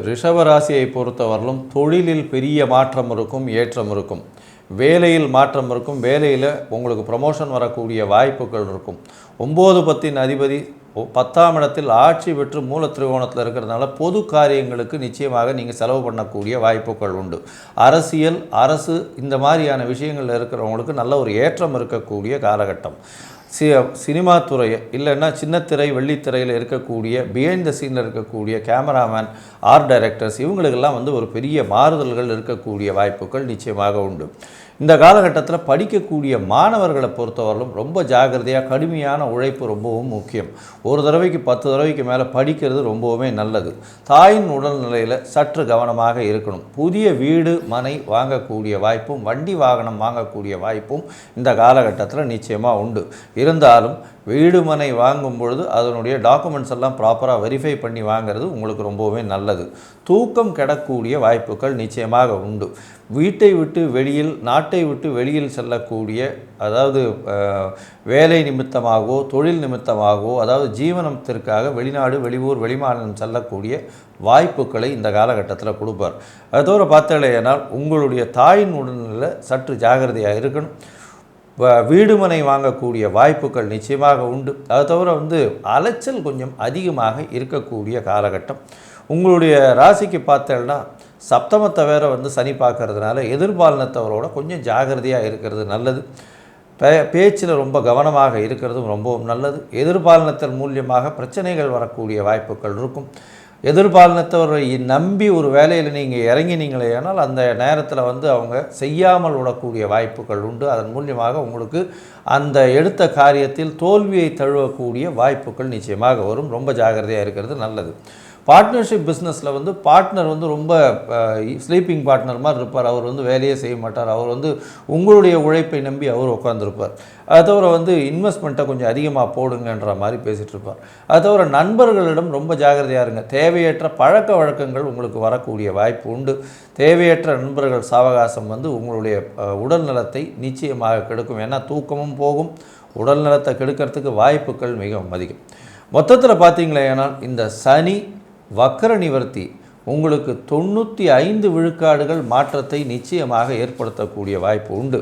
ரிஷப ராசியை பொறுத்தவரையிலும் தொழிலில் பெரிய மாற்றம் இருக்கும், ஏற்றம் இருக்கும். வேலையில் மாற்றம் இருக்கும், வேலையில் உங்களுக்கு ப்ரமோஷன் வரக்கூடிய வாய்ப்புகள் இருக்கும். 9 அதிபதி 10ஆம் இடத்தில் ஆட்சி பெற்று மூல திரிகோணத்தில் இருக்கிறதுனால பொது காரியங்களுக்கு நிச்சயமாக நீங்கள் செலவு பண்ணக்கூடிய வாய்ப்புகள் உண்டு. அரசியல், அரசு இந்த மாதிரியான விஷயங்களில் இருக்கிறவங்களுக்கு நல்ல ஒரு ஏற்றம் இருக்கக்கூடிய காலகட்டம். சினிமா துறை இல்லைன்னா சின்னத்திரை வெள்ளித்திரையில் இருக்கக்கூடிய பிஹைண்ட் த சீனில் இருக்கக்கூடிய கேமராமேன், ஆர்ட் டைரக்டர்ஸ் இவங்களுக்கெல்லாம் ஒரு பெரிய மாறுதல்கள் இருக்கக்கூடிய வாய்ப்புகள் நிச்சயமாக உண்டு. இந்த காலகட்டத்தில் படிக்கக்கூடிய மாணவர்களை பொறுத்தவரையிலும் ரொம்ப ஜாகிரதையாக கடுமையான உழைப்பு ரொம்பவும் முக்கியம். ஒரு தடவைக்கு 10 தடவைக்கு மேலே படிக்கிறது ரொம்பவுமே நல்லது. தாயின் உடல்நிலையில் சற்று கவனமாக இருக்கணும். புதிய வீடு மனை வாங்கக்கூடிய வாய்ப்பும் வண்டி வாகனம் வாங்கக்கூடிய வாய்ப்பும் இந்த காலகட்டத்தில் நிச்சயமாக உண்டு. இருந்தாலும் வீடு மனை வாங்கும் பொழுது அதனுடைய டாக்குமெண்ட்ஸ் எல்லாம் ப்ராப்பராக வெரிஃபை பண்ணி வாங்கிறது உங்களுக்கு ரொம்பவே நல்லது. தூக்கம் கெடக்கூடிய வாய்ப்புகள் நிச்சயமாக உண்டு. வீட்டை விட்டு வெளியில், நாட்டை விட்டு வெளியில் செல்லக்கூடிய, அதாவது வேலை நிமித்தமாகவோ தொழில் நிமித்தமாகவோ, அதாவது ஜீவனத்திற்காக வெளிநாடு, வெளியூர், வெளிமாநிலம் செல்லக்கூடிய வாய்ப்புகளை இந்த காலகட்டத்தில் கொடுப்பார். அது தவிர பார்த்தீங்களேனால் உங்களுடைய தாயின் உடல்நிலை சற்று ஜாகிரதையாக இருக்கணும். வீடுமனை வாங்கக்கூடிய வாய்ப்புகள் நிச்சயமாக உண்டு. அது தவிர அலைச்சல் கொஞ்சம் அதிகமாக இருக்கக்கூடிய காலகட்டம். உங்களுடைய ராசிக்கு பார்த்தேன்னா சப்தமத்தை வேறு சனி பார்க்கறதுனால எதிர்பாலினத்தவரோட கொஞ்சம் ஜாகிரதையாக இருக்கிறது நல்லது. பேச்சில் ரொம்ப கவனமாக இருக்கிறதும் ரொம்பவும் நல்லது. எதிர்பாலினத்தின் மூலியமாக பிரச்சனைகள் வரக்கூடிய வாய்ப்புகள் இருக்கும். எதிர்பாலினத்தவரை நம்பி ஒரு வேலையில் நீங்கள் இறங்கினீங்களே ஆனால் அந்த நேரத்தில் அவங்க செய்யாமல் விடக்கூடிய வாய்ப்புகள் உண்டு. அதன் மூலியமாக உங்களுக்கு அந்த எடுத்த காரியத்தில் தோல்வியை தழுவக்கூடிய வாய்ப்புகள் நிச்சயமாக வரும். ரொம்ப ஜாகிரதையாக இருக்கிறது நல்லது. பார்ட்னர்ஷிப் பிஸ்னஸில் பார்ட்னர் ரொம்ப ஸ்லீப்பிங் பார்ட்னர் மாதிரி இருப்பார். அவர் வேலையே செய்ய மாட்டார். அவர் உங்களுடைய உழைப்பை நம்பி அவர் உட்காந்துருப்பார். அது தவிர இன்வெஸ்ட்மெண்ட்டை கொஞ்சம் அதிகமாக போடுங்கன்ற மாதிரி பேசிகிட்டு இருப்பார். அது தவிர நண்பர்களிடம் ரொம்ப ஜாகிரதையாக இருங்க. தேவையற்ற பழக்க வழக்கங்கள் உங்களுக்கு வரக்கூடிய வாய்ப்பு உண்டு. தேவையற்ற நண்பர்கள் சாவகாசம் உங்களுடைய உடல் நலத்தை நிச்சயமாக கெடுக்கும். ஏன்னா தூக்கமும் போகும், உடல் நலத்தை கெடுக்கிறதுக்கு வாய்ப்புகள் மிகவும் அதிகம். மொத்தத்தில் பார்த்தீங்களே ஏன்னால் இந்த சனி வக்கர நிவர்த்தி உங்களுக்கு 95 விழுக்காடுகள் மாற்றத்தை நிச்சயமாக ஏற்படுத்தக்கூடிய வாய்ப்பு உண்டு.